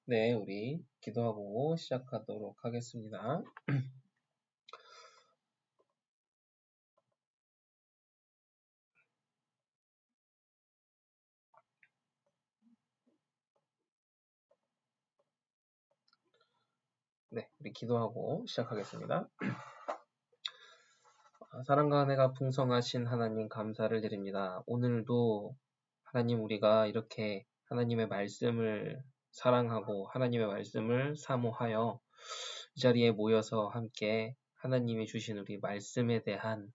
네, 우리 기도하고 시작하도록 하겠습니다. 네, 우리 기도하고 시작하겠습니다. 사랑과 은혜가 풍성하신 하나님 감사를 드립니다. 오늘도 하나님 우리가 이렇게 하나님의 말씀을 사랑하고 하나님의 말씀을 사모하여 이 자리에 모여서 함께 하나님이 주신 우리 말씀에 대한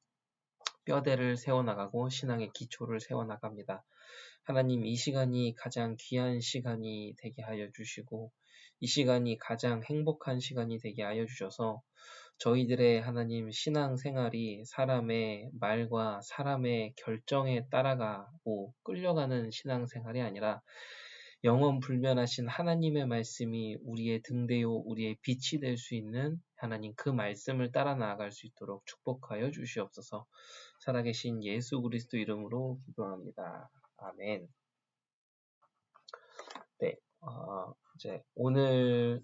뼈대를 세워나가고 신앙의 기초를 세워나갑니다. 하나님 이 시간이 가장 귀한 시간이 되게 하여 주시고 이 시간이 가장 행복한 시간이 되게 하여 주셔서 저희들의 하나님 신앙생활이 사람의 말과 사람의 결정에 따라가고 끌려가는 신앙생활이 아니라 영원 불변하신 하나님의 말씀이 우리의 등대요 우리의 빛이 될 수 있는 하나님 그 말씀을 따라 나아갈 수 있도록 축복하여 주시옵소서. 살아계신 예수 그리스도 이름으로 기도합니다. 아멘. 네, 이제 오늘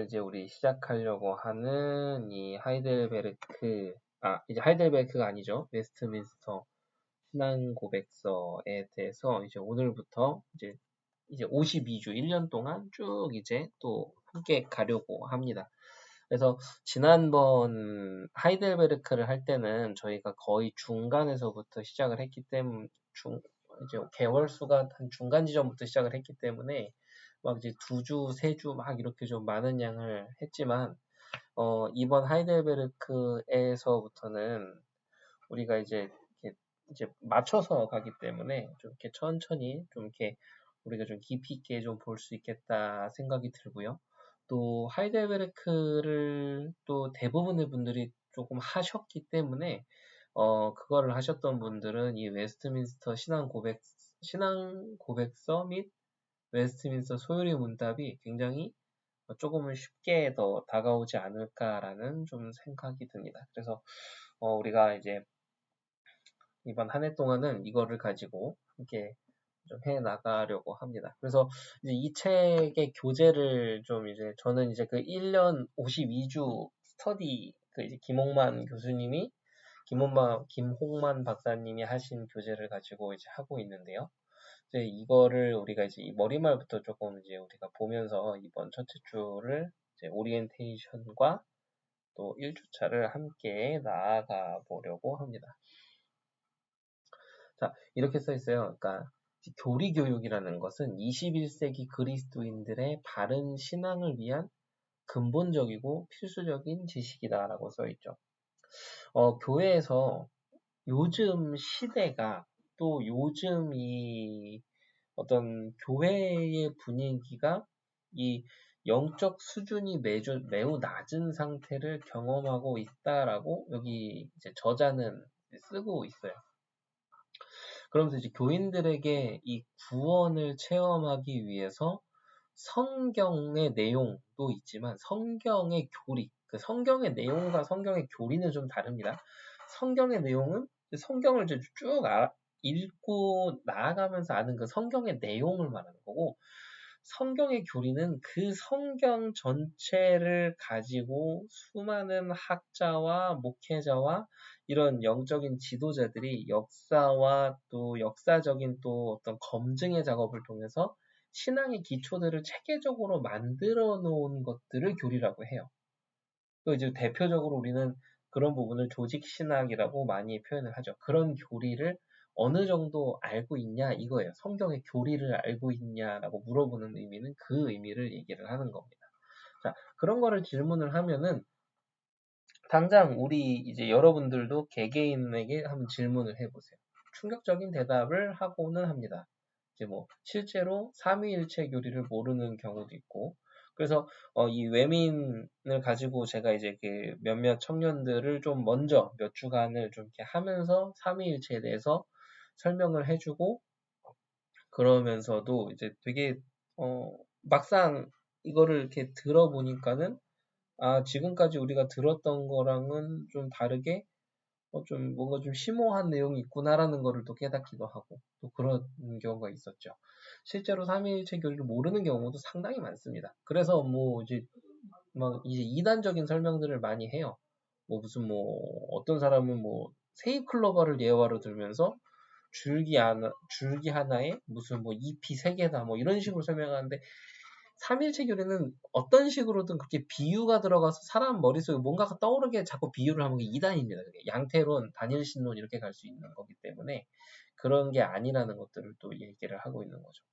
이제 우리 시작하려고 하는 이 이제 하이델베르크가 아니죠. 웨스트민스터 신앙 고백서에 대해서 이제 오늘부터 이제 52주 1년 동안 쭉 이제 또 함께 가려고 합니다. 그래서 지난번 하이델베르크를 할 때는 저희가 거의 중간에서부터 시작을 했기 때문에 이제 개월 수가 한 중간 지점부터 시작을 했기 때문에 막 이제 2주, 3주 막 이렇게 좀 많은 양을 했지만 이번 하이델베르크에서부터는 우리가 이제 맞춰서 가기 때문에 좀 이렇게 천천히 좀 이렇게 우리가 좀 깊이 있게 좀 볼 수 있겠다 생각이 들고요. 또 하이델베르크를 또 대부분의 분들이 조금 하셨기 때문에 그거를 하셨던 분들은 이 웨스트민스터 신앙 고백서 및 웨스트민스터 소요리 문답이 굉장히 조금은 쉽게 더 다가오지 않을까라는 좀 생각이 듭니다. 그래서 우리가 이제 이번 한 해 동안은 이거를 가지고 함께 좀 해 나가려고 합니다. 그래서 이제 이 책의 교재를 좀 이제 저는 이제 그 1년 52주 스터디 그 이제 김홍만 박사님이 하신 교재를 가지고 이제 하고 있는데요. 이제 이거를 우리가 이제 이 머리말부터 조금 이제 우리가 보면서 이번 첫째 주를 이제 오리엔테이션과 또 1주차를 함께 나아가 보려고 합니다. 자, 이렇게 써 있어요. 그러니까 교리 교육이라는 것은 21세기 그리스도인들의 바른 신앙을 위한 근본적이고 필수적인 지식이다라고 써 있죠. 교회에서 요즘 시대가 또 요즘 이 어떤 교회의 분위기가 이 영적 수준이 매우 낮은 상태를 경험하고 있다라고 여기 이제 저자는 쓰고 있어요. 그러면서 이제 교인들에게 이 구원을 체험하기 위해서 성경의 내용도 있지만 성경의 교리, 그 성경의 내용과 성경의 교리는 좀 다릅니다. 성경의 내용은 성경을 이제 쭉 읽고 나아가면서 아는 그 성경의 내용을 말하는 거고, 성경의 교리는 그 성경 전체를 가지고 수많은 학자와 목회자와 이런 영적인 지도자들이 역사와 또 역사적인 또 어떤 검증의 작업을 통해서 신앙의 기초들을 체계적으로 만들어 놓은 것들을 교리라고 해요. 또 이제 대표적으로 우리는 그런 부분을 조직신학이라고 많이 표현을 하죠. 그런 교리를 어느 정도 알고 있냐 이거예요. 성경의 교리를 알고 있냐라고 물어보는 의미는 그 의미를 얘기를 하는 겁니다. 자, 그런 거를 질문을 하면은 당장 우리 이제 여러분들도 개개인에게 한번 질문을 해보세요. 충격적인 대답을 하고는 합니다. 이제 뭐 실제로 삼위일체 교리를 모르는 경우도 있고, 그래서 이 외민을 가지고 제가 이제 그 몇몇 청년들을 좀 먼저 몇 주간을 좀 이렇게 하면서 삼위일체에 대해서 설명을 해주고, 그러면서도 이제 되게 막상 이거를 이렇게 들어보니까는 지금까지 우리가 들었던 거랑은 좀 다르게 좀 뭔가 좀 심오한 내용이 있구나라는 거를 또 깨닫기도 하고 또 그런 경우가 있었죠. 실제로 삼위일체 교리를 모르는 경우도 상당히 많습니다. 그래서 뭐 이제 막 이제 이단적인 설명들을 많이 해요. 뭐 무슨 뭐 어떤 사람은 뭐 세이클로버를 예화로 들면서 줄기 하나에 무슨 뭐 잎이 세 개다 뭐 이런 식으로 설명하는데 삼일체 교리는 어떤 식으로든 그렇게 비유가 들어가서 사람 머릿속에 뭔가가 떠오르게 자꾸 비유를 하는 게 이단입니다. 양태론, 단일신론 이렇게 갈 수 있는 거기 때문에 그런 게 아니라는 것들을 또 얘기를 하고 있는 거죠.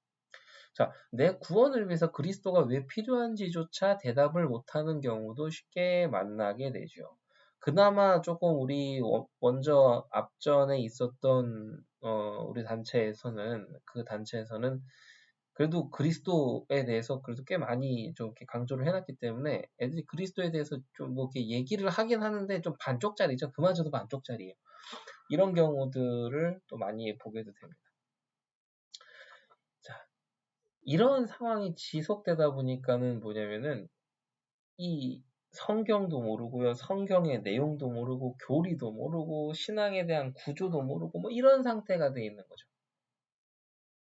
자, 내 구원을 위해서 그리스도가 왜 필요한지조차 대답을 못하는 경우도 쉽게 만나게 되죠. 그나마 조금 우리 먼저 앞전에 있었던 우리 단체에서는 그 단체에서는 그래도 그리스도에 대해서 그래도 꽤 많이 좀 이렇게 강조를 해놨기 때문에 애들이 그리스도에 대해서 좀 뭐 이렇게 얘기를 하긴 하는데 좀 반쪽짜리죠. 그마저도 반쪽짜리예요. 이런 경우들을 또 많이 보게도 됩니다. 자, 이런 상황이 지속되다 보니까는 뭐냐면은 이 성경도 모르고요. 성경의 내용도 모르고 교리도 모르고 신앙에 대한 구조도 모르고 뭐 이런 상태가 돼 있는 거죠.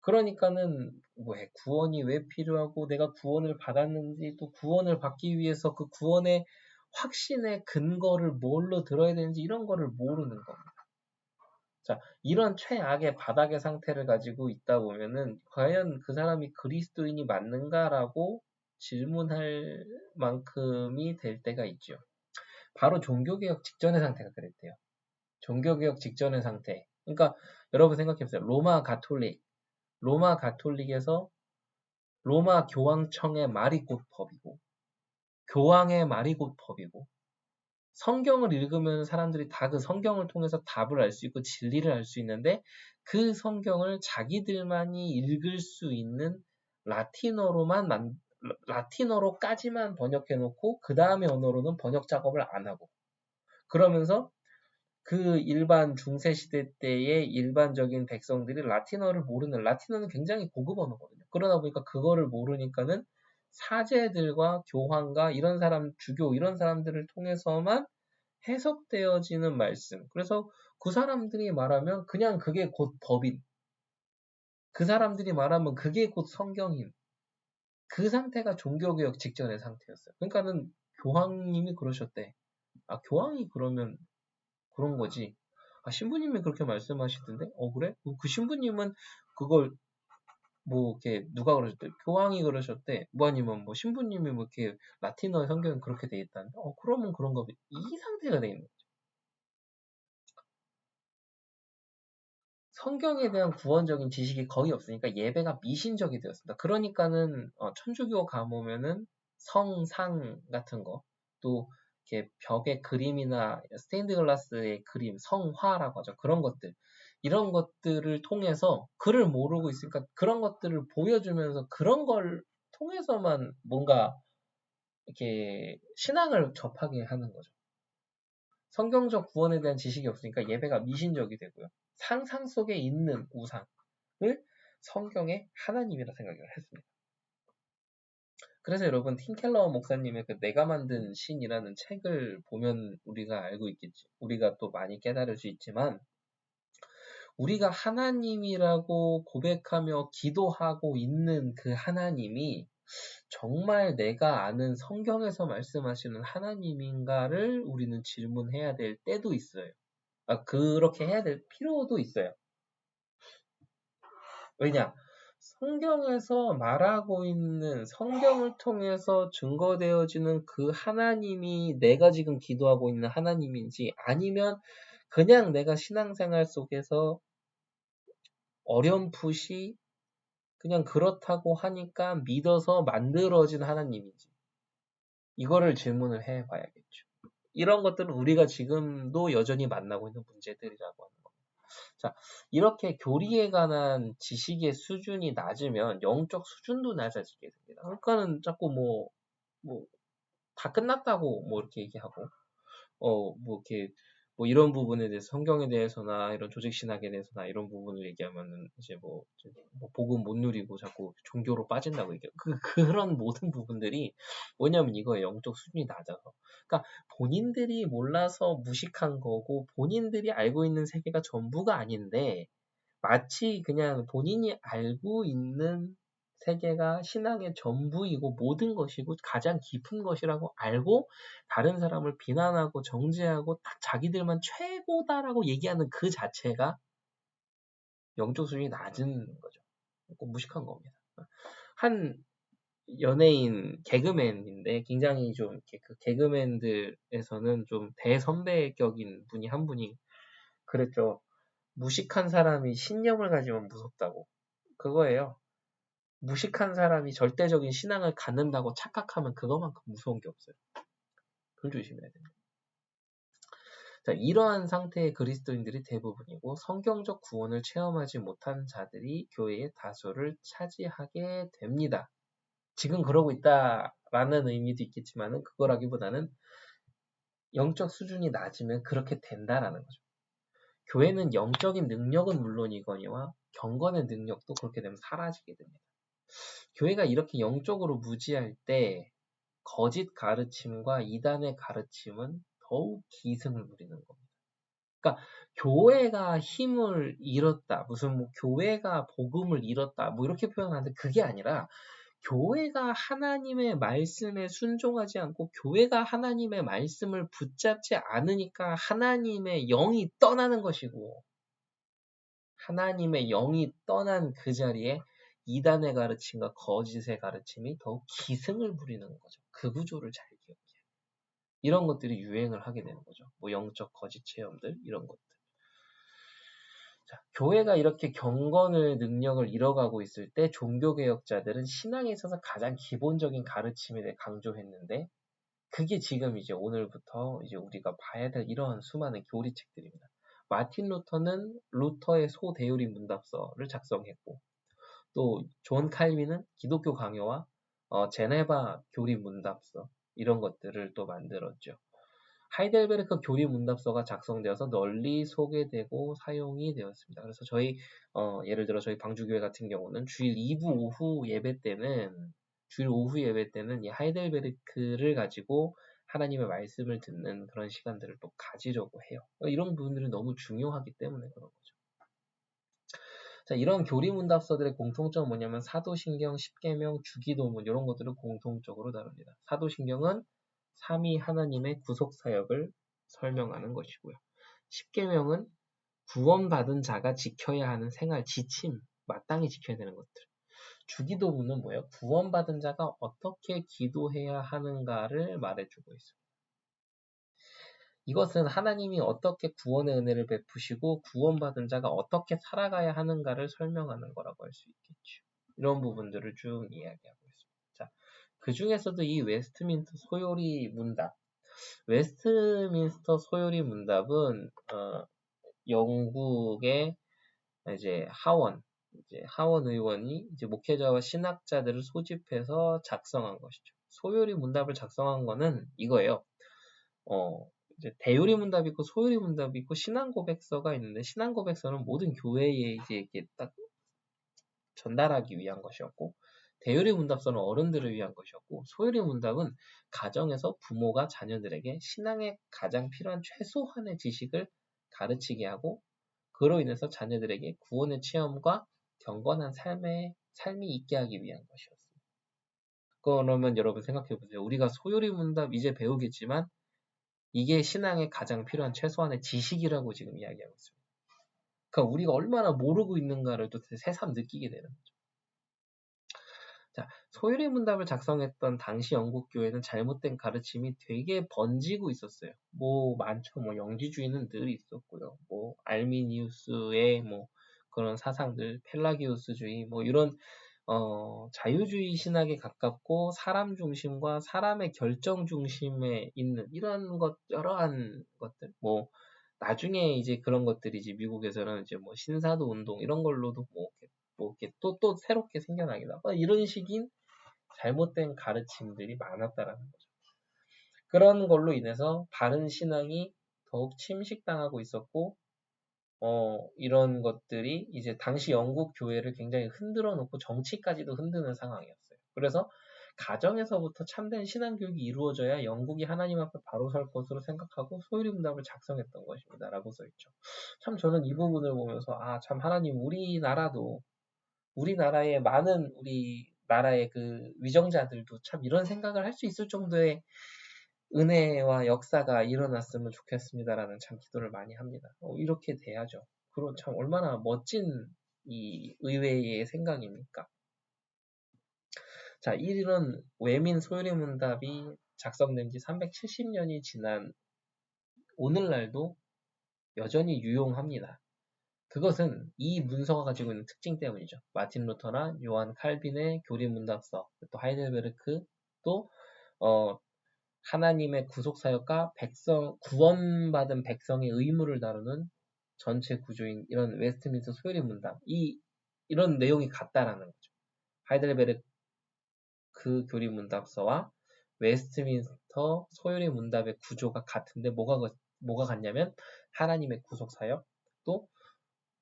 그러니까는 왜 구원이 왜 필요하고 내가 구원을 받았는지 또 구원을 받기 위해서 그 구원의 확신의 근거를 뭘로 들어야 되는지 이런 거를 모르는 겁니다. 자, 이런 최악의 바닥의 상태를 가지고 있다 보면은 과연 그 사람이 그리스도인이 맞는가라고 질문할 만큼이 될 때가 있죠. 바로 종교개혁 직전의 상태가 그랬대요. 종교개혁 직전의 상태. 그러니까 여러분 생각해보세요. 로마 가톨릭에서 로마 교황청의 말이 곧 법이고 교황의 말이 곧 법이고 성경을 읽으면 사람들이 다 그 성경을 통해서 답을 알 수 있고 진리를 알 수 있는데 그 성경을 자기들만이 읽을 수 있는 라틴어로까지만 번역해 놓고 그 다음의 언어로는 번역 작업을 안 하고 그러면서 그 일반 중세시대 때의 일반적인 백성들이 라틴어는 굉장히 고급 언어거든요. 그러다 보니까 그거를 모르니까는 사제들과 교황과 주교 이런 사람들을 통해서만 해석되어지는 말씀. 그래서 그 사람들이 말하면 그냥 그게 곧 법인. 그 사람들이 말하면 그게 곧 성경인. 그 상태가 종교개혁 직전의 상태였어요. 그러니까는 교황님이 그러셨대. 아, 교황이 그러면 그런 거지. 아, 신부님이 그렇게 말씀하시던데? 그래? 그 신부님은 그걸 뭐 이렇게 누가 그러셨대? 교황이 그러셨대. 뭐 아니면 뭐 신부님이 뭐 이렇게 라틴어 성경은 그렇게 돼 있다는데? 그러면 그런가 봐. 이 상태가 돼 있는 거죠. 성경에 대한 구원적인 지식이 거의 없으니까 예배가 미신적이 되었습니다. 그러니까는 천주교 가보면은 성상 같은 거, 또 이렇게 벽에 그림이나 스테인드 글라스의 그림, 성화라고 하죠. 그런 것들. 이런 것들을 통해서 글을 모르고 있으니까 그런 것들을 보여주면서 그런 걸 통해서만 뭔가 이렇게 신앙을 접하게 하는 거죠. 성경적 구원에 대한 지식이 없으니까 예배가 미신적이 되고요. 상상 속에 있는 우상을 성경의 하나님이라 생각을 했습니다. 그래서 여러분 팀켈러 목사님의 그 내가 만든 신이라는 책을 보면 우리가 알고 있겠지. 우리가 또 많이 깨달을 수 있지만 우리가 하나님이라고 고백하며 기도하고 있는 그 하나님이 정말 내가 아는 성경에서 말씀하시는 하나님인가를 우리는 질문해야 될 때도 있어요. 그렇게 해야 될 필요도 있어요. 왜냐? 성경에서 말하고 있는 성경을 통해서 증거되어지는 그 하나님이 내가 지금 기도하고 있는 하나님인지 아니면 그냥 내가 신앙생활 속에서 어렴풋이 그냥 그렇다고 하니까 믿어서 만들어진 하나님인지 이거를 질문을 해봐야겠죠. 이런 것들은 우리가 지금도 여전히 만나고 있는 문제들이라고 하는 겁니다. 자, 이렇게 교리에 관한 지식의 수준이 낮으면 영적 수준도 낮아지게 됩니다. 그러니까는 자꾸 다 끝났다고 뭐 이렇게 얘기하고, 뭐 이렇게 뭐 이런 부분에 대해서 성경에 대해서나 이런 조직 신학에 대해서나 이런 부분을 얘기하면은 이제 뭐 복음 못 누리고 자꾸 종교로 빠진다고 얘기해요. 그런 모든 부분들이 뭐냐면 이거예요. 영적 수준이 낮아서. 그러니까 본인들이 몰라서 무식한 거고 본인들이 알고 있는 세계가 전부가 아닌데 마치 그냥 본인이 알고 있는 세계가 신앙의 전부이고 모든 것이고 가장 깊은 것이라고 알고 다른 사람을 비난하고 정죄하고 딱 자기들만 최고다라고 얘기하는 그 자체가 영적 수준이 낮은 거죠. 무식한 겁니다. 한 연예인 개그맨인데 굉장히 좀 이렇게 그 개그맨들에서는 좀 대선배격인 분이 한 분이 그랬죠. 무식한 사람이 신념을 가지면 무섭다고. 그거예요. 무식한 사람이 절대적인 신앙을 갖는다고 착각하면 그거만큼 무서운 게 없어요. 그걸 조심해야 됩니다. 자, 이러한 상태의 그리스도인들이 대부분이고 성경적 구원을 체험하지 못한 자들이 교회의 다수를 차지하게 됩니다. 지금 그러고 있다라는 의미도 있겠지만은 그거라기보다는 영적 수준이 낮으면 그렇게 된다라는 거죠. 교회는 영적인 능력은 물론이거니와 경건의 능력도 그렇게 되면 사라지게 됩니다. 교회가 이렇게 영적으로 무지할 때 거짓 가르침과 이단의 가르침은 더욱 기승을 부리는 겁니다. 그러니까 교회가 힘을 잃었다, 무슨 뭐 교회가 복음을 잃었다, 뭐 이렇게 표현하는데 그게 아니라 교회가 하나님의 말씀에 순종하지 않고 교회가 하나님의 말씀을 붙잡지 않으니까 하나님의 영이 떠나는 것이고 하나님의 영이 떠난 그 자리에 이단의 가르침과 거짓의 가르침이 더욱 기승을 부리는 거죠. 그 구조를 잘 기억해요. 이런 것들이 유행을 하게 되는 거죠. 뭐 영적 거짓 체험들 이런 것들. 자, 교회가 이렇게 경건의 능력을 잃어가고 있을 때 종교개혁자들은 신앙에 있어서 가장 기본적인 가르침에 대해 강조했는데 그게 지금 이제 오늘부터 이제 우리가 봐야 될 이러한 수많은 교리책들입니다. 마틴 루터는 루터의 소대유리 문답서를 작성했고 또 존 칼빈은 기독교 강요와 제네바 교리 문답서 이런 것들을 또 만들었죠. 하이델베르크 교리 문답서가 작성되어서 널리 소개되고 사용이 되었습니다. 그래서 저희 예를 들어 저희 방주교회 같은 경우는 주일 2부 오후 예배 때는 이 하이델베르크를 가지고 하나님의 말씀을 듣는 그런 시간들을 또 가지려고 해요. 이런 부분들은 너무 중요하기 때문에 그런 거죠. 자, 이런 교리 문답서들의 공통점은 뭐냐면 사도신경, 십계명, 주기도문 이런 것들을 공통적으로 다룹니다. 사도신경은 삼위 하나님의 구속 사역을 설명하는 것이고요. 십계명은 구원받은 자가 지켜야 하는 생활 지침, 마땅히 지켜야 되는 것들. 주기도문은 뭐예요? 구원받은 자가 어떻게 기도해야 하는가를 말해주고 있습니다. 이것은 하나님이 어떻게 구원의 은혜를 베푸시고 구원받은 자가 어떻게 살아가야 하는가를 설명하는 거라고 할 수 있겠죠. 이런 부분들을 쭉 이야기하고 있습니다. 자, 그 중에서도 이 웨스트민스터 소요리 문답, 웨스트민스터 소요리 문답은 영국의 이제 하원 의원이 이제 목회자와 신학자들을 소집해서 작성한 것이죠. 소요리 문답을 작성한 거는 이거예요. 이제 대요리 문답이 있고 소요리 문답이 있고 신앙 고백서가 있는데 신앙 고백서는 모든 교회에 이제 이렇게 딱 전달하기 위한 것이었고 대요리 문답서는 어른들을 위한 것이었고 소요리 문답은 가정에서 부모가 자녀들에게 신앙에 가장 필요한 최소한의 지식을 가르치게 하고 그로 인해서 자녀들에게 구원의 체험과 경건한 삶이 있게 하기 위한 것이었습니다. 그러면 여러분 생각해 보세요. 우리가 소요리 문답 이제 배우겠지만 이게 신앙에 가장 필요한 최소한의 지식이라고 지금 이야기하고 있습니다. 그러니까 우리가 얼마나 모르고 있는가를 또 새삼 느끼게 되는 거죠. 자, 소요리 문답을 작성했던 당시 영국 교회는 잘못된 가르침이 되게 번지고 있었어요. 뭐 많죠. 뭐 영지주의는 늘 있었고요. 뭐 알미니우스의 뭐 그런 사상들, 펠라기우스주의 뭐 이런 자유주의 신학에 가깝고 사람 중심과 사람의 결정 중심에 있는 이런 여러한 것들 뭐 나중에 이제 그런 것들이 이제 미국에서는 이제 뭐 신사도 운동 이런 걸로도 뭐 이렇게 또 새롭게 생겨나기도 하고 이런 식인 잘못된 가르침들이 많았다라는 거죠. 그런 걸로 인해서 바른 신앙이 더욱 침식당하고 있었고, 이런 것들이 이제 당시 영국 교회를 굉장히 흔들어 놓고 정치까지도 흔드는 상황이었어요. 그래서 가정에서부터 참된 신앙교육이 이루어져야 영국이 하나님 앞에 바로 설 것으로 생각하고 소유리 문답을 작성했던 것입니다. 라고 써있죠. 참 저는 이 부분을 보면서 참 하나님 우리나라의 많은 우리나라의 그 위정자들도 참 이런 생각을 할 수 있을 정도의 은혜와 역사가 일어났으면 좋겠습니다라는 참 기도를 많이 합니다. 이렇게 돼야죠. 그럼 참 얼마나 멋진 이 의회의 생각입니까? 자, 이런 외민 소유리 문답이 작성된 지 370년이 지난 오늘날도 여전히 유용합니다. 그것은 이 문서가 가지고 있는 특징 때문이죠. 마틴 루터나 요한 칼빈의 교리 문답서, 또 하이델베르크, 또 하나님의 구속사역과 구원받은 백성의 의무를 다루는 전체 구조인 이런 웨스트민스터 소요리 문답, 이런 내용이 같다라는 거죠. 하이델베르크 교리 문답서와 웨스트민스터 소요리 문답의 구조가 같은데 뭐가 같냐면 하나님의 구속사역, 또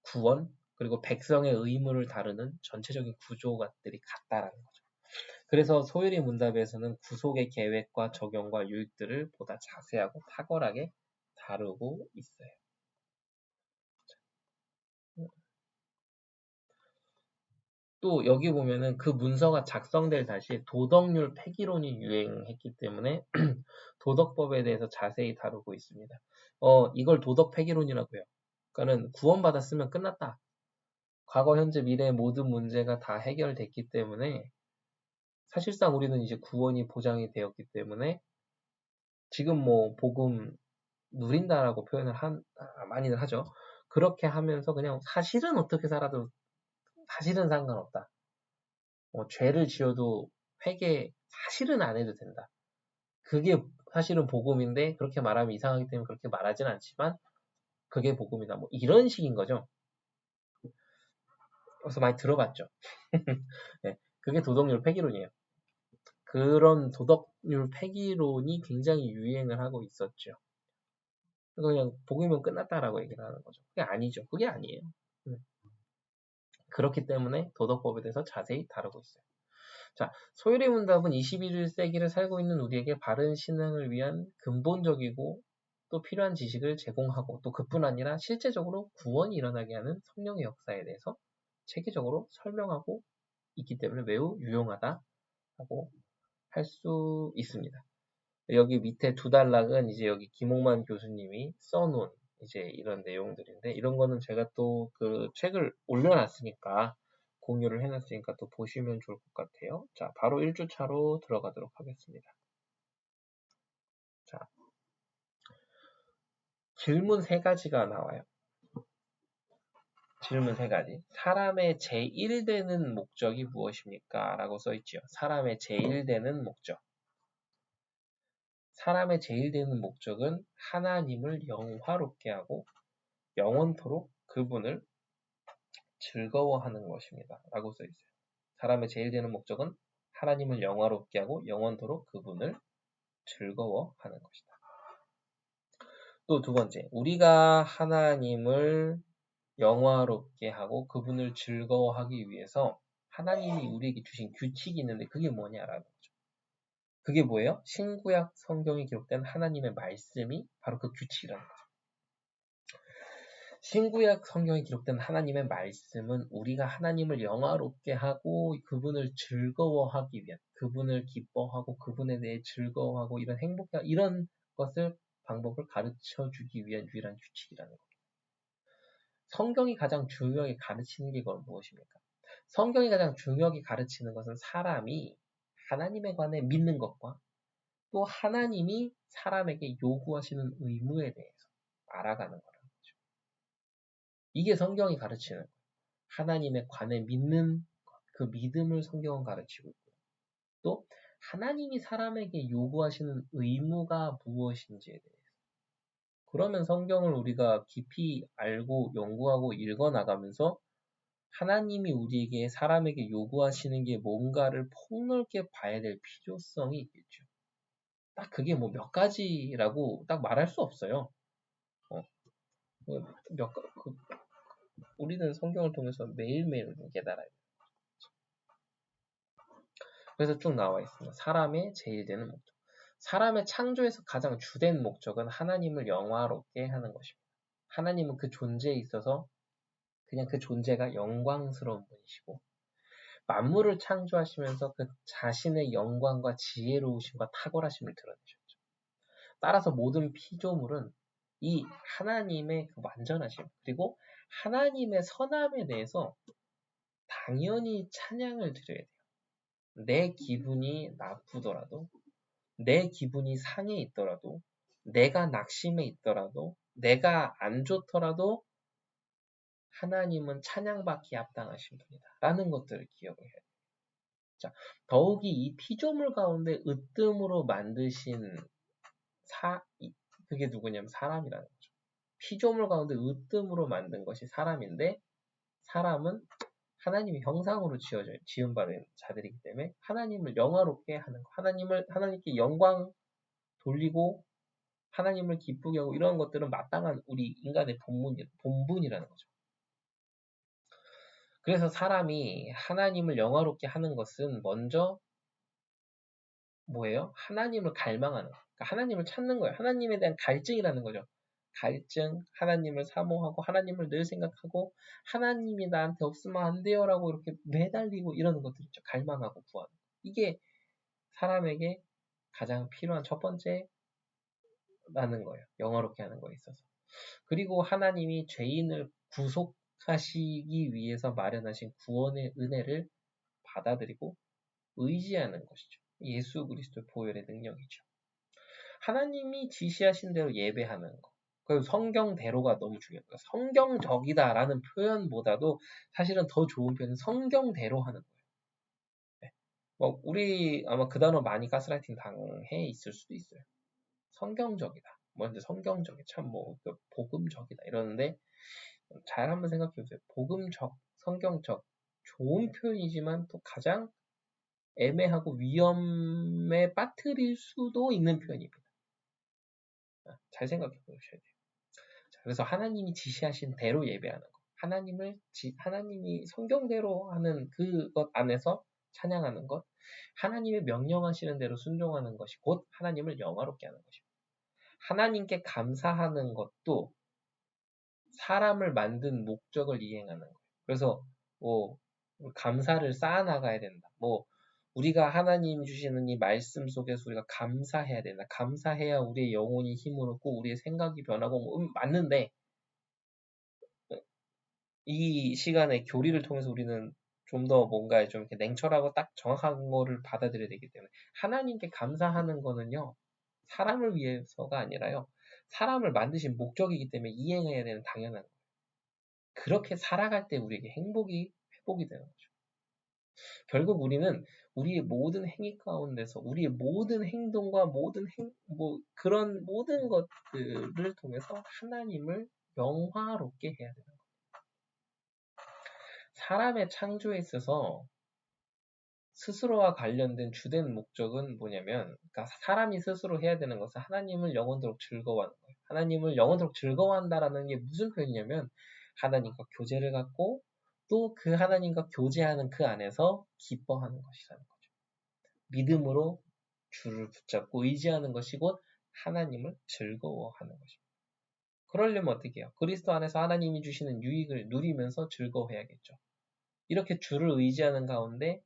구원, 그리고 백성의 의무를 다루는 전체적인 구조들이 같다라는 거죠. 그래서 소유리 문답에서는 구속의 계획과 적용과 유익들을 보다 자세하고 탁월하게 다루고 있어요. 또 여기 보면은 그 문서가 작성될 당시에 도덕률 폐기론이 유행했기 때문에 도덕법에 대해서 자세히 다루고 있습니다. 이걸 도덕 폐기론이라고 해요. 그러니까는 구원받았으면 끝났다. 과거, 현재, 미래의 모든 문제가 다 해결됐기 때문에 사실상 우리는 이제 구원이 보장이 되었기 때문에 지금 뭐 복음 누린다라고 표현을 많이들 하죠. 그렇게 하면서 그냥 사실은 어떻게 살아도 사실은 상관없다. 죄를 지어도 회개 사실은 안 해도 된다. 그게 사실은 복음인데 그렇게 말하면 이상하기 때문에 그렇게 말하진 않지만 그게 복음이다. 뭐 이런 식인 거죠. 그래서 많이 들어봤죠. 네, 그게 도덕률 폐기론이에요. 그런 도덕률 폐기론이 굉장히 유행을 하고 있었죠. 그냥 복음이면 끝났다라고 얘기를 하는 거죠. 그게 아니죠. 그게 아니에요. 그렇기 때문에 도덕법에 대해서 자세히 다루고 있어요. 자, 소유리 문답은 21세기를 살고 있는 우리에게 바른 신앙을 위한 근본적이고 또 필요한 지식을 제공하고 또 그뿐 아니라 실제적으로 구원이 일어나게 하는 성령의 역사에 대해서 체계적으로 설명하고 있기 때문에 매우 유용하다라고 할 수 있습니다. 여기 밑에 두 단락은 이제 여기 김홍만 교수님이 써놓은 이제 이런 내용들인데 이런 거는 제가 또 그 책을 올려놨으니까 공유를 해놨으니까 또 보시면 좋을 것 같아요. 자, 바로 1주차로 들어가도록 하겠습니다. 자, 질문 3가지가 나와요. 질문 3가지. 사람의 제1되는 목적이 무엇입니까? 라고 써있죠. 사람의 제1되는 목적. 사람의 제1되는 목적은 하나님을 영화롭게 하고 영원토록 그분을 즐거워하는 것입니다. 라고 써있어요. 사람의 제1되는 목적은 하나님을 영화롭게 하고 영원토록 그분을 즐거워하는 것이다. 또 두 번째, 우리가 하나님을 영화롭게 하고 그분을 즐거워하기 위해서 하나님이 우리에게 주신 규칙이 있는데 그게 뭐냐라는 거죠. 그게 뭐예요? 신구약 성경에 기록된 하나님의 말씀이 바로 그 규칙이라는 거죠. 신구약 성경에 기록된 하나님의 말씀은 우리가 하나님을 영화롭게 하고 그분을 즐거워하기 위한, 그분을 기뻐하고 그분에 대해 즐거워하고 이런 것을 방법을 가르쳐 주기 위한 유일한 규칙이라는 거예요. 성경이 가장 중요하게 가르치는 게 그건 무엇입니까? 성경이 가장 중요하게 가르치는 것은 사람이 하나님에 관해 믿는 것과 또 하나님이 사람에게 요구하시는 의무에 대해서 알아가는 거라는 거죠. 이게 성경이 가르치는 거예요. 하나님에 관해 믿는 그 믿음을 성경은 가르치고 있고요. 또 하나님이 사람에게 요구하시는 의무가 무엇인지에 대해서 그러면 성경을 우리가 깊이 알고 연구하고 읽어나가면서 하나님이 우리에게 사람에게 요구하시는 게 뭔가를 폭넓게 봐야 될 필요성이 있겠죠. 딱 그게 뭐 몇 가지라고 딱 말할 수 없어요. 우리는 성경을 통해서 매일매일 깨달아요. 그래서 쭉 나와 있습니다. 사람의 제일 되는 목적. 사람의 창조에서 가장 주된 목적은 하나님을 영화롭게 하는 것입니다. 하나님은 그 존재에 있어서 그냥 그 존재가 영광스러운 분이시고 만물을 창조하시면서 그 자신의 영광과 지혜로우심과 탁월하심을 드러내셨죠. 따라서 모든 피조물은 이 하나님의 그 완전하심 그리고 하나님의 선함에 대해서 당연히 찬양을 드려야 돼요. 내 기분이 나쁘더라도 내 기분이 상해 있더라도 내가 낙심해 있더라도 내가 안 좋더라도 하나님은 찬양받기 합당하신 분이다. 라는 것들을 기억을 해야 돼요. 자, 더욱이 이 피조물 가운데 으뜸으로 만드신 그게 누구냐면 사람이라는 거죠. 피조물 가운데 으뜸으로 만든 것이 사람인데 사람은 하나님의 형상으로 지음받은 자들이기 때문에 하나님을 영화롭게 하는 것, 하나님께 영광 돌리고 하나님을 기쁘게 하고 이런 것들은 마땅한 우리 인간의 본분이라는 거죠. 그래서 사람이 하나님을 영화롭게 하는 것은 먼저 뭐예요? 하나님을 갈망하는 거예요. 그러니까 하나님을 찾는 거예요. 하나님에 대한 갈증이라는 거죠. 갈증, 하나님을 사모하고 하나님을 늘 생각하고 하나님이 나한테 없으면 안 돼요라고 이렇게 매달리고 이러는 것들 있죠. 갈망하고 구하는. 이게 사람에게 가장 필요한 첫 번째라는 거예요. 영화롭게 하는 거에 있어서. 그리고 하나님이 죄인을 구속하시기 위해서 마련하신 구원의 은혜를 받아들이고 의지하는 것이죠. 예수 그리스도의 보혈의 능력이죠. 하나님이 지시하신 대로 예배하는 거. 그리고 성경대로가 너무 중요해요. 성경적이다라는 표현보다도 사실은 더 좋은 표현은 성경대로 하는 거예요. 네. 우리 아마 그 단어 많이 가스라이팅 당해 있을 수도 있어요. 성경적이다. 근데 성경적이 참 복음적이다 이러는데 잘 한번 생각해 보세요. 복음적, 성경적 좋은 표현이지만 또 가장 애매하고 위험에 빠뜨릴 수도 있는 표현입니다. 잘 생각해 보셔야 돼요. 자, 그래서 하나님이 지시하신 대로 예배하는 것. 하나님이 성경대로 하는 그것 안에서 찬양하는 것. 하나님의 명령하시는 대로 순종하는 것이 곧 하나님을 영화롭게 하는 것입니다. 하나님께 감사하는 것도 사람을 만든 목적을 이행하는 거예요. 그래서 감사를 쌓아나가야 된다. 우리가 하나님 주시는 이 말씀 속에서 우리가 감사해야 된다. 감사해야 우리의 영혼이 힘을 얻고 우리의 생각이 변하고 맞는데 이 시간에 교리를 통해서 우리는 좀 더 뭔가 좀 이렇게 냉철하고 딱 정확한 거를 받아들여야 되기 때문에 하나님께 감사하는 거는요. 사람을 위해서가 아니라요. 사람을 만드신 목적이기 때문에 이행해야 되는 당연한 거예요. 그렇게 살아갈 때 우리에게 행복이 회복이 되는 거죠. 결국 우리는 우리의 모든 행위 가운데서 우리의 모든 행동과 그런 모든 것들을 통해서 하나님을 영화롭게 해야 되는 거예요. 사람의 창조에 있어서 스스로와 관련된 주된 목적은 뭐냐면, 그러니까 사람이 스스로 해야 되는 것은 하나님을 영원토록 즐거워하는 거예요. 하나님을 영원토록 즐거워한다라는 게 무슨 표현이냐면, 하나님과 교제를 갖고 또 그 하나님과 교제하는 그 안에서 기뻐하는 것이라는 거죠. 믿음으로 주를 붙잡고 의지하는 것이 곧 하나님을 즐거워하는 것입니다. 그러려면 어떻게 해요? 그리스도 안에서 하나님이 주시는 유익을 누리면서 즐거워해야겠죠. 이렇게 주를 의지하는 가운데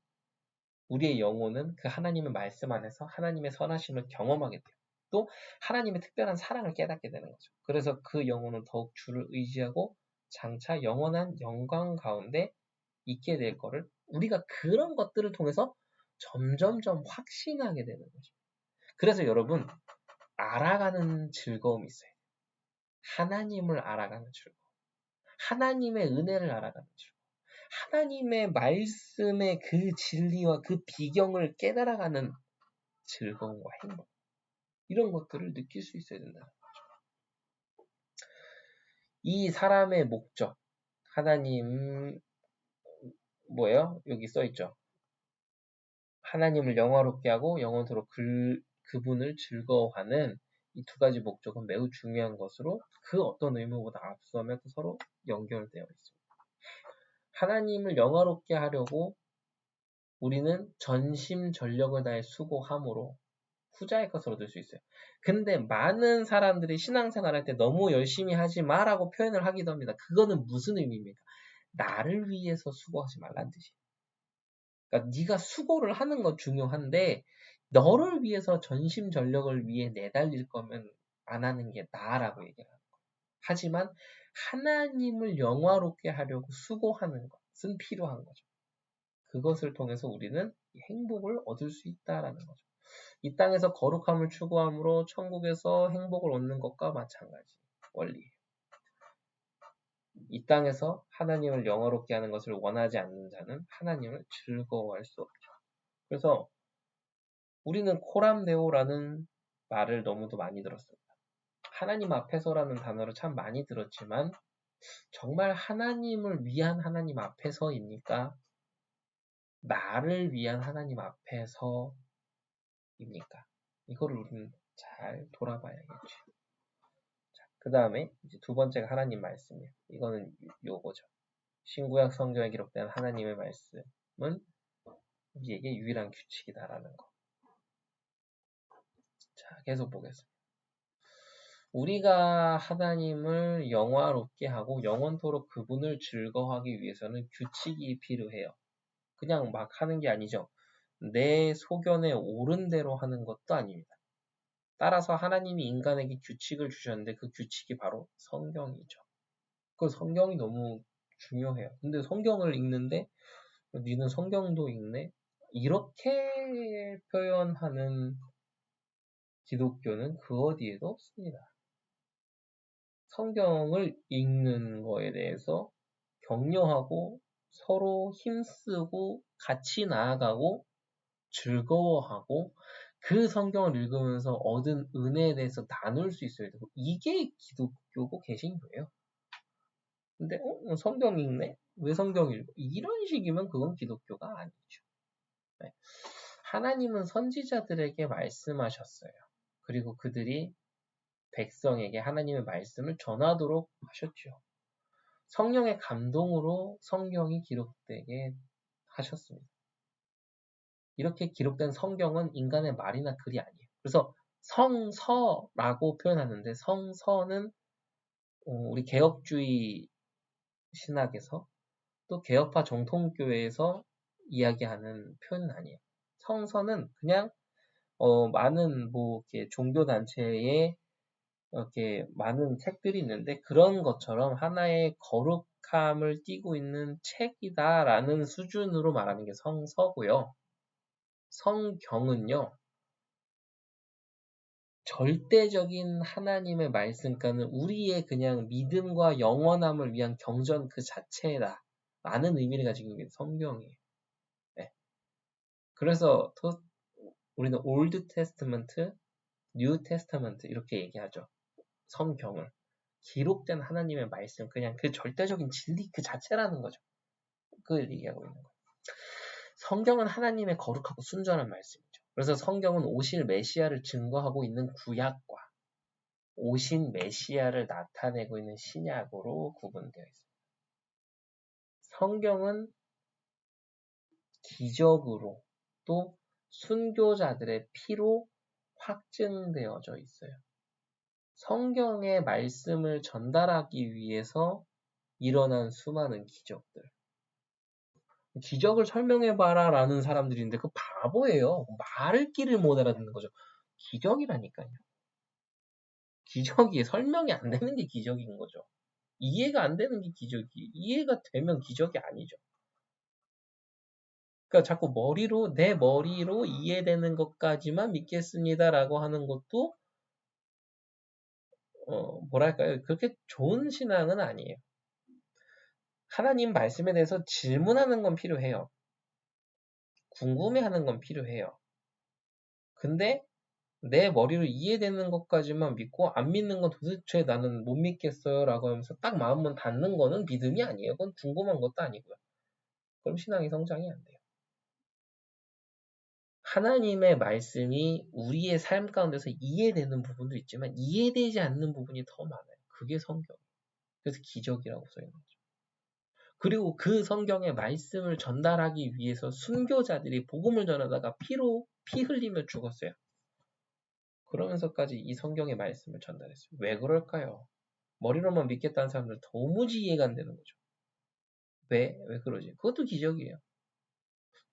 우리의 영혼은 그 하나님의 말씀 안에서 하나님의 선하심을 경험하게 돼요. 또 하나님의 특별한 사랑을 깨닫게 되는 거죠. 그래서 그 영혼은 더욱 주를 의지하고 장차 영원한 영광 가운데 있게 될 거를 우리가 그런 것들을 통해서 점점점 확신하게 되는 거죠. 그래서 여러분 알아가는 즐거움이 있어요. 하나님을 알아가는 즐거움. 하나님의 은혜를 알아가는 즐거움. 하나님의 말씀의 그 진리와 그 비경을 깨달아가는 즐거움과 행복. 이런 것들을 느낄 수 있어야 된다는 거죠. 이 사람의 목적. 하나님, 여기 써있죠. 하나님을 영화롭게 하고 영원토록 그분을 즐거워하는 이 두 가지 목적은 매우 중요한 것으로 그 어떤 의무보다 앞서며 서로 연결되어 있습니다. 하나님을 영화롭게 하려고 우리는 전심전력을 다해 수고함으로 후자의 것을 얻을 수 있어요. 근데 많은 사람들이 신앙생활할 때 너무 열심히 하지 마라고 표현을 하기도 합니다. 그거는 무슨 의미입니까? 나를 위해서 수고하지 말란 뜻이에요. 그러니까 네가 수고를 하는 건 중요한데 너를 위해서 전심전력을 위해 내달릴 거면 안 하는 게 나아라고 얘기를 합니다. 하지만 하나님을 영화롭게 하려고 수고하는 것은 필요한 거죠. 그것을 통해서 우리는 행복을 얻을 수 있다라는 거죠. 이 땅에서 거룩함을 추구함으로 천국에서 행복을 얻는 것과 마찬가지 원리예요. 이 땅에서 하나님을 영화롭게 하는 것을 원하지 않는 자는 하나님을 즐거워할 수 없죠. 그래서 우리는 코람데오라는 말을 너무도 많이 들었습니다. 하나님 앞에서라는 단어를 참 많이 들었지만 정말 하나님을 위한 하나님 앞에서입니까? 나를 위한 하나님 앞에서입니까? 이거를 우리는 잘 돌아봐야겠죠. 그 다음에 이제 두 번째가 하나님 말씀이에요. 이거는 요거죠. 신구약 성경에 기록된 하나님의 말씀은 우리에게 유일한 규칙이다라는 거. 자, 계속 보겠습니다. 우리가 하나님을 영화롭게 하고 영원토록 그분을 즐거워하기 위해서는 규칙이 필요해요. 그냥 막 하는 게 아니죠. 내 소견에 옳은 대로 하는 것도 아닙니다. 따라서 하나님이 인간에게 규칙을 주셨는데 그 규칙이 바로 성경이죠. 그 성경이 너무 중요해요. 근데 성경을 읽는데 니는 성경도 읽네? 이렇게 표현하는 기독교는 그 어디에도 없습니다. 성경을 읽는 거에 대해서 격려하고 서로 힘쓰고 같이 나아가고 즐거워하고 그 성경을 읽으면서 얻은 은혜에 대해서 나눌 수 있어야 되고 이게 기독교고 개신교예요. 근데 성경 읽네? 왜 성경 읽어? 이런 식이면 그건 기독교가 아니죠. 네. 하나님은 선지자들에게 말씀하셨어요. 그리고 그들이 백성에게 하나님의 말씀을 전하도록 하셨죠. 성령의 감동으로 성경이 기록되게 하셨습니다. 이렇게 기록된 성경은 인간의 말이나 글이 아니에요. 그래서 성서라고 표현하는데 성서는 우리 개혁주의 신학에서 또 개혁파 정통교회에서 이야기하는 표현은 아니에요. 성서는 그냥 많은 뭐 이렇게 종교 단체에 이렇게 많은 책들이 있는데 그런 것처럼 하나의 거룩함을 띠고 있는 책이다라는 수준으로 말하는 게 성서고요. 성경은요. 절대적인 하나님의 말씀과는 우리의 그냥 믿음과 영원함을 위한 경전 그 자체다. 라는 의미를 가지고 있는 게 성경이에요. 네. 그래서 우리는 올드 테스트먼트, 뉴 테스트먼트 이렇게 얘기하죠. 성경을. 기록된 하나님의 말씀, 그냥 그 절대적인 진리 그 자체라는 거죠. 그걸 얘기하고 있는 거예요. 성경은 하나님의 거룩하고 순전한 말씀이죠. 그래서 성경은 오실 메시아를 증거하고 있는 구약과 오신 메시아를 나타내고 있는 신약으로 구분되어 있습니다. 성경은 기적으로 또 순교자들의 피로 확증되어져 있어요. 성경의 말씀을 전달하기 위해서 일어난 수많은 기적들. 기적을 설명해봐라 라는 사람들인데 그 바보예요. 말을 끼를 못 알아듣는 거죠. 기적이라니까요. 기적이 설명이 안 되는 게 기적인 거죠. 이해가 안 되는 게 기적이, 이해가 되면 기적이 아니죠. 그러니까 자꾸 내 머리로 이해되는 것까지만 믿겠습니다라고 하는 것도 뭐랄까요? 그렇게 좋은 신앙은 아니에요. 하나님 말씀에 대해서 질문하는 건 필요해요. 궁금해하는 건 필요해요. 근데 내 머리로 이해되는 것까지만 믿고 안 믿는 건 도대체 나는 못 믿겠어요 라고 하면서 딱 마음만 닫는 거는 믿음이 아니에요. 그건 궁금한 것도 아니고요. 그럼 신앙의 성장이 안 돼요. 하나님의 말씀이 우리의 삶 가운데서 이해되는 부분도 있지만 이해되지 않는 부분이 더 많아요. 그게 성경. 그래서 기적이라고 써 있는 거죠. 그리고 그 성경의 말씀을 전달하기 위해서 순교자들이 복음을 전하다가 피 흘리며 죽었어요. 그러면서까지 이 성경의 말씀을 전달했어요. 왜 그럴까요? 머리로만 믿겠다는 사람들 도무지 이해가 안 되는 거죠. 왜 그러지? 그것도 기적이에요.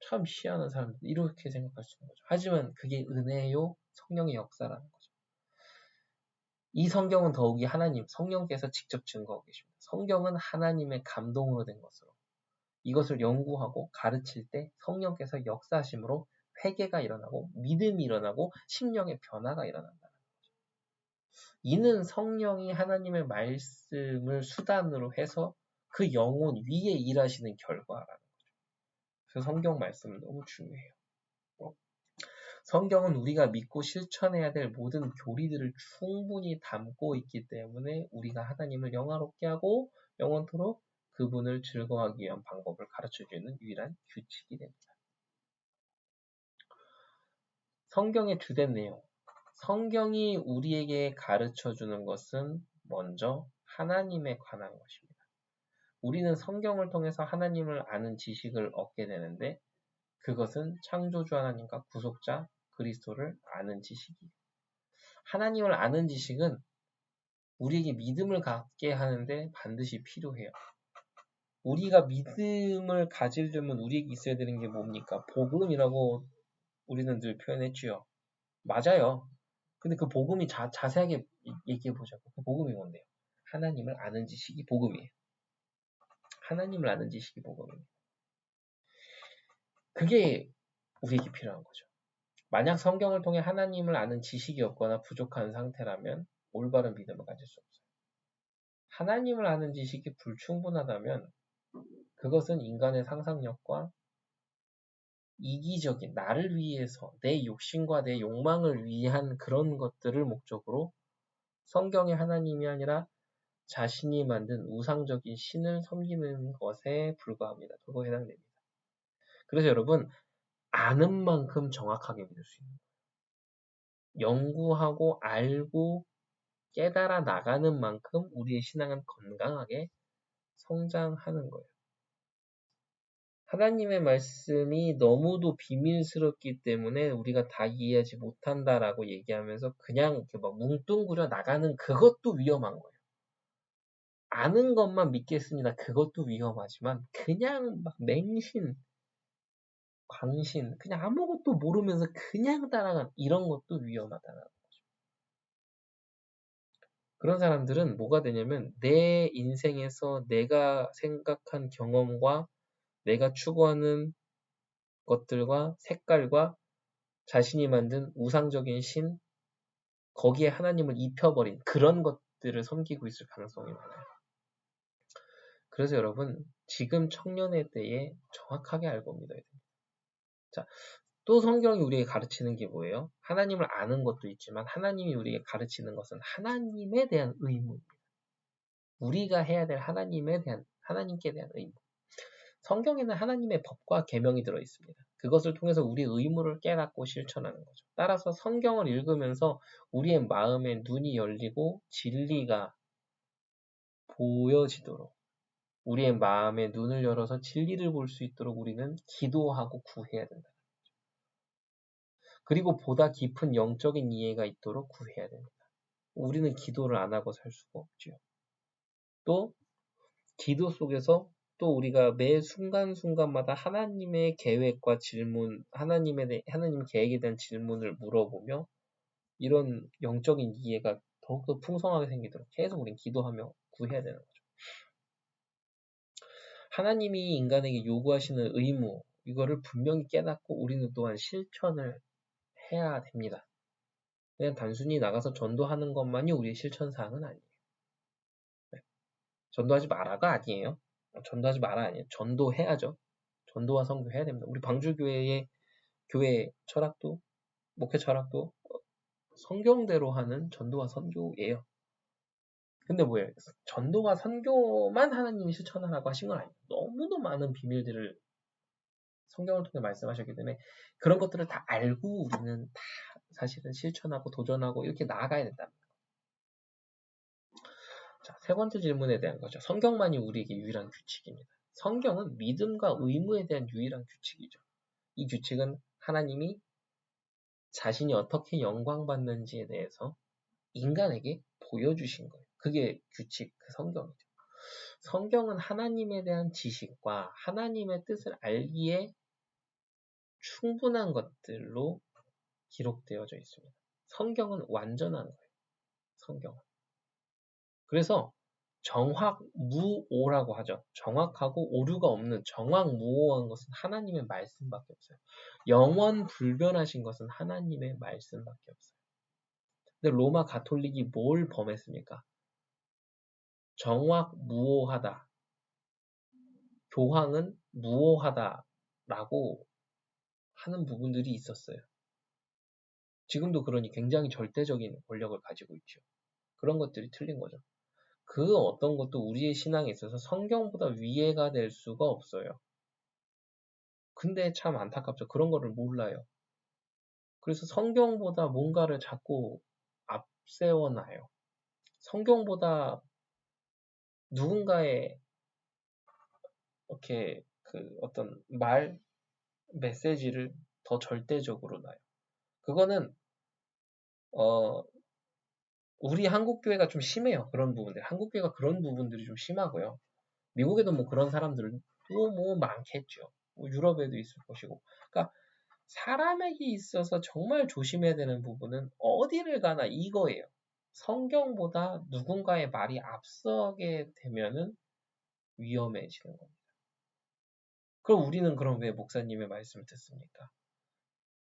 참 희한한 사람들 이렇게 생각할 수 있는 거죠. 하지만 그게 은혜요 성령의 역사라는 거죠. 이 성경은 더욱이 하나님, 성령께서 직접 증거하고 계십니다. 성경은 하나님의 감동으로 된 것으로 이것을 연구하고 가르칠 때 성령께서 역사하심으로 회개가 일어나고 믿음이 일어나고 심령의 변화가 일어난다는 거죠. 이는 성령이 하나님의 말씀을 수단으로 해서 그 영혼 위에 일하시는 결과라는 거죠. 그래서 성경 말씀은 너무 중요해요. 성경은 우리가 믿고 실천해야 될 모든 교리들을 충분히 담고 있기 때문에 우리가 하나님을 영화롭게 하고 영원토록 그분을 즐거워하기 위한 방법을 가르쳐주는 유일한 규칙이 됩니다. 성경의 주된 내용. 성경이 우리에게 가르쳐주는 것은 먼저 하나님에 관한 것입니다. 우리는 성경을 통해서 하나님을 아는 지식을 얻게 되는데 그것은 창조주 하나님과 구속자 그리스도를 아는 지식이에요. 하나님을 아는 지식은 우리에게 믿음을 갖게 하는데 반드시 필요해요. 우리가 믿음을 가지려면 우리에게 있어야 되는 게 뭡니까? 복음이라고 우리는 늘 표현했지요. 맞아요. 근데 그 복음이 자세하게 얘기해 보자고. 그 복음이 뭔데요? 하나님을 아는 지식이 복음이에요. 하나님을 아는 지식이 복음이에요. 그게 우리에게 필요한 거죠. 만약 성경을 통해 하나님을 아는 지식이 없거나 부족한 상태라면 올바른 믿음을 가질 수 없어요. 하나님을 아는 지식이 불충분하다면 그것은 인간의 상상력과 이기적인 나를 위해서 내 욕심과 내 욕망을 위한 그런 것들을 목적으로 성경의 하나님이 아니라 자신이 만든 우상적인 신을 섬기는 것에 불과합니다. 그거에 해당됩니다. 그래서 여러분 아는 만큼 정확하게 믿을 수 있는 거예요. 연구하고 알고 깨달아 나가는 만큼 우리의 신앙은 건강하게 성장하는 거예요. 하나님의 말씀이 너무도 비밀스럽기 때문에 우리가 다 이해하지 못한다라고 얘기하면서 그냥 이렇게 막 뭉뚱그려 나가는 그것도 위험한 거예요. 아는 것만 믿겠습니다. 그것도 위험하지만 그냥 막 맹신, 광신, 그냥 아무것도 모르면서 그냥 따라가는 이런 것도 위험하다는 거죠. 그런 사람들은 뭐가 되냐면 내 인생에서 내가 생각한 경험과 내가 추구하는 것들과 색깔과 자신이 만든 우상적인 신, 거기에 하나님을 입혀버린 그런 것들을 섬기고 있을 가능성이 많아요. 그래서 여러분, 지금 청년의 때에 정확하게 알고 믿어야 됩니다. 자, 또 성경이 우리에게 가르치는 게 뭐예요? 하나님을 아는 것도 있지만 하나님이 우리에게 가르치는 것은 하나님에 대한 의무입니다. 우리가 해야 될 하나님께 대한 의무. 성경에는 하나님의 법과 계명이 들어 있습니다. 그것을 통해서 우리의 의무를 깨닫고 실천하는 거죠. 따라서 성경을 읽으면서 우리의 마음의 눈이 열리고 진리가 보여지도록 우리의 마음의 눈을 열어서 진리를 볼 수 있도록 우리는 기도하고 구해야 된다. 그리고 보다 깊은 영적인 이해가 있도록 구해야 됩니다. 우리는 기도를 안 하고 살 수가 없죠. 또 기도 속에서 또 우리가 매 순간순간마다 하나님의 계획과 질문, 하나님 계획에 대한 질문을 물어보며 이런 영적인 이해가 더욱더 풍성하게 생기도록 계속 우리는 기도하며 구해야 되는 거죠. 하나님이 인간에게 요구하시는 의무, 이거를 분명히 깨닫고 우리는 또한 실천을 해야 됩니다. 그냥 단순히 나가서 전도하는 것만이 우리의 실천사항은 아니에요. 네. 전도하지 마라가 아니에요. 전도하지 마라 아니에요. 전도해야죠. 전도와 선교해야 됩니다. 우리 방주교회의 교회 철학도, 목회 철학도 성경대로 하는 전도와 선교예요. 근데 뭐예요? 전도와 선교만 하나님이 실천하라고 하신 건 아니에요. 너무도 많은 비밀들을 성경을 통해 말씀하셨기 때문에 그런 것들을 다 알고 우리는 다 사실은 실천하고 도전하고 이렇게 나아가야 된다. 자, 세 번째 질문에 대한 거죠. 성경만이 우리에게 유일한 규칙입니다. 성경은 믿음과 의무에 대한 유일한 규칙이죠. 이 규칙은 하나님이 자신이 어떻게 영광받는지에 대해서 인간에게 보여주신 거예요. 그게 규칙, 그 성경이죠. 성경은 하나님에 대한 지식과 하나님의 뜻을 알기에 충분한 것들로 기록되어져 있습니다. 성경은 완전한 거예요. 성경은. 그래서 정확무오라고 하죠. 정확하고 오류가 없는 정확무오한 것은 하나님의 말씀밖에 없어요. 영원 불변하신 것은 하나님의 말씀밖에 없어요. 근데 로마 가톨릭이 뭘 범했습니까? 정확무오하다. 교황은 무오하다라고 하는 부분들이 있었어요. 지금도 그러니 굉장히 절대적인 권력을 가지고 있죠. 그런 것들이 틀린 거죠. 그 어떤 것도 우리의 신앙에 있어서 성경보다 위에가 될 수가 없어요. 근데 참 안타깝죠. 그런 거를 몰라요. 그래서 성경보다 뭔가를 자꾸 앞세워놔요. 성경보다 누군가의 이렇게 그 어떤 메시지를 더 절대적으로 놔요. 그거는 우리 한국 교회가 좀 심해요. 그런 부분들. 한국 교회가 그런 부분들이 좀 심하고요. 미국에도 뭐 그런 사람들은 또 뭐 많겠죠. 뭐 유럽에도 있을 것이고. 그러니까 사람에게 있어서 정말 조심해야 되는 부분은 어디를 가나 이거예요. 성경보다 누군가의 말이 앞서게 되면은 위험해지는 겁니다. 그럼 우리는 그럼 왜 목사님의 말씀을 듣습니까?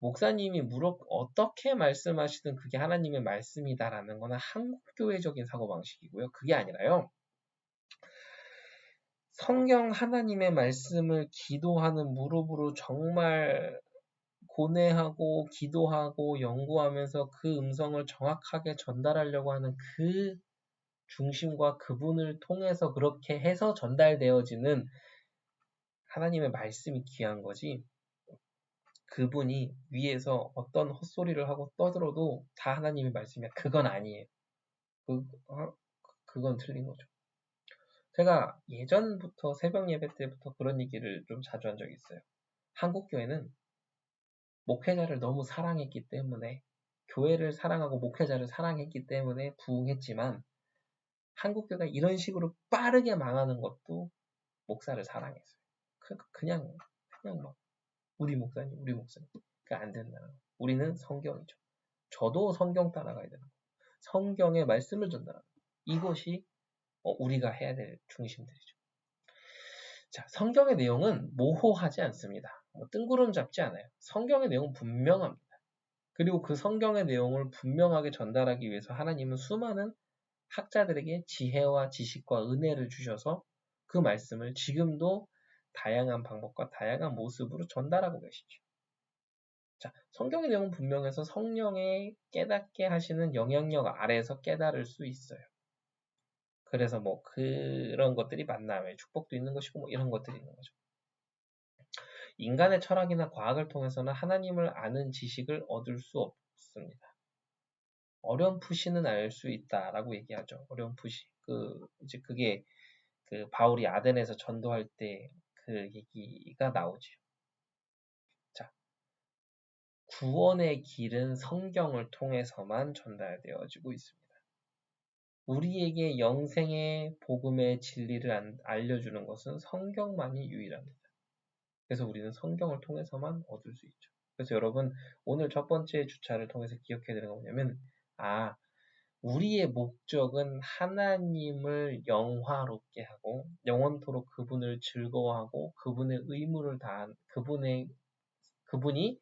목사님이 어떻게 말씀하시든 그게 하나님의 말씀이다라는 거는 한국교회적인 사고방식이고요. 그게 아니라요. 성경 하나님의 말씀을 기도하는 무릎으로 정말 고뇌하고 기도하고 연구하면서 그 음성을 정확하게 전달하려고 하는 그 중심과 그분을 통해서 그렇게 해서 전달되어지는 하나님의 말씀이 귀한 거지. 그분이 위에서 어떤 헛소리를 하고 떠들어도 다 하나님의 말씀이야. 그건 아니에요. 그건 틀린 거죠. 제가 예전부터 새벽 예배 때부터 그런 얘기를 좀 자주 한 적이 있어요. 한국 교회는 목회자를 너무 사랑했기 때문에 교회를 사랑하고 목회자를 사랑했기 때문에 부흥했지만 한국 교회가 이런 식으로 빠르게 망하는 것도 목사를 사랑했어요. 그냥 막 우리 목사님. 그게 안 된다는 거. 우리는 성경이죠. 저도 성경 따라가야 되는 거. 성경의 말씀을 전달하는 거. 이것이 우리가 해야 될 중심들이죠. 자, 성경의 내용은 모호하지 않습니다. 뜬구름 잡지 않아요. 성경의 내용은 분명합니다. 그리고 그 성경의 내용을 분명하게 전달하기 위해서 하나님은 수많은 학자들에게 지혜와 지식과 은혜를 주셔서 그 말씀을 지금도 다양한 방법과 다양한 모습으로 전달하고 계시죠. 자, 성경의 내용은 분명해서 성령의 깨닫게 하시는 영향력 아래에서 깨달을 수 있어요. 그래서 뭐 그런 것들이 만남의 축복도 있는 것이고 뭐 이런 것들이 있는 거죠. 인간의 철학이나 과학을 통해서는 하나님을 아는 지식을 얻을 수 없습니다. 어렴풋이는 알 수 있다라고 얘기하죠. 어렴풋이. 이제 그게 바울이 아덴에서 전도할 때 그 얘기가 나오죠. 자, 구원의 길은 성경을 통해서만 전달되어지고 있습니다. 우리에게 영생의 복음의 진리를 알려주는 것은 성경만이 유일합니다. 그래서 우리는 성경을 통해서만 얻을 수 있죠. 그래서 여러분 오늘 첫 번째 주차를 통해서 기억해야 되는 건 뭐냐면 우리의 목적은 하나님을 영화롭게 하고 영원토록 그분을 즐거워하고 그분의 의무를 다한 그분이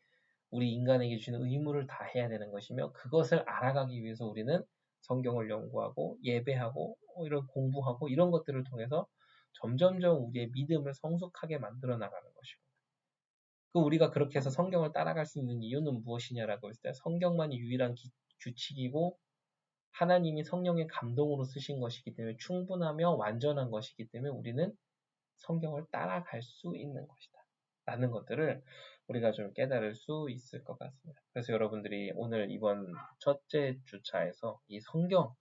우리 인간에게 주시는 의무를 다해야 되는 것이며 그것을 알아가기 위해서 우리는 성경을 연구하고 예배하고 이런 공부하고 이런 것들을 통해서 점점점 우리의 믿음을 성숙하게 만들어 나가는 것입니다. 우리가 그렇게 해서 성경을 따라갈 수 있는 이유는 무엇이냐라고 했을 때 성경만이 유일한 규칙이고 하나님이 성령의 감동으로 쓰신 것이기 때문에 충분하며 완전한 것이기 때문에 우리는 성경을 따라갈 수 있는 것이다. 라는 것들을 우리가 좀 깨달을 수 있을 것 같습니다. 그래서 여러분들이 오늘 이번 첫째 주차에서 이 성경,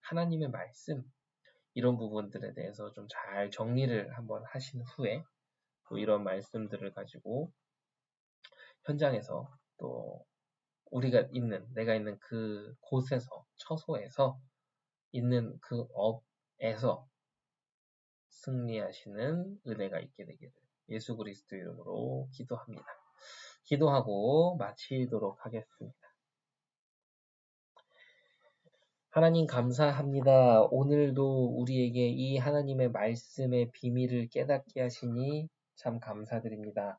하나님의 말씀, 이런 부분들에 대해서 좀 잘 정리를 한번 하신 후에 또 이런 말씀들을 가지고 현장에서 또 내가 있는 그 곳에서, 처소에서 있는 그 업에서 승리하시는 은혜가 있게 되기를 예수 그리스도 이름으로 기도합니다. 기도하고 마치도록 하겠습니다. 하나님 감사합니다. 오늘도 우리에게 이 하나님의 말씀의 비밀을 깨닫게 하시니 참 감사드립니다.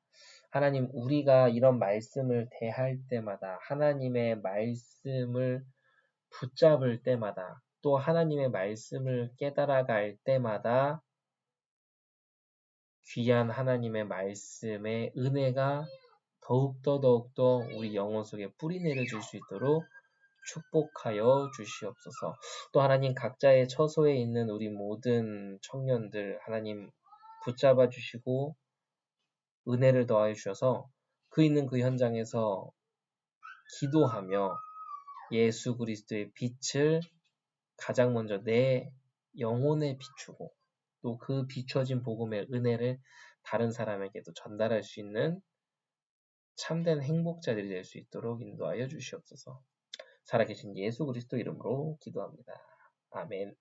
하나님, 우리가 이런 말씀을 대할 때마다, 하나님의 말씀을 붙잡을 때마다, 또 하나님의 말씀을 깨달아갈 때마다 귀한 하나님의 말씀의 은혜가 더욱더 우리 영혼 속에 뿌리 내려줄 수 있도록 축복하여 주시옵소서. 또 하나님 각자의 처소에 있는 우리 모든 청년들 하나님 붙잡아 주시고 은혜를 더하여 주셔서 그 있는 그 현장에서 기도하며 예수 그리스도의 빛을 가장 먼저 내 영혼에 비추고 또 그 비춰진 복음의 은혜를 다른 사람에게도 전달할 수 있는 참된 행복자들이 될 수 있도록 인도하여 주시옵소서. 살아계신 예수 그리스도 이름으로 기도합니다. 아멘.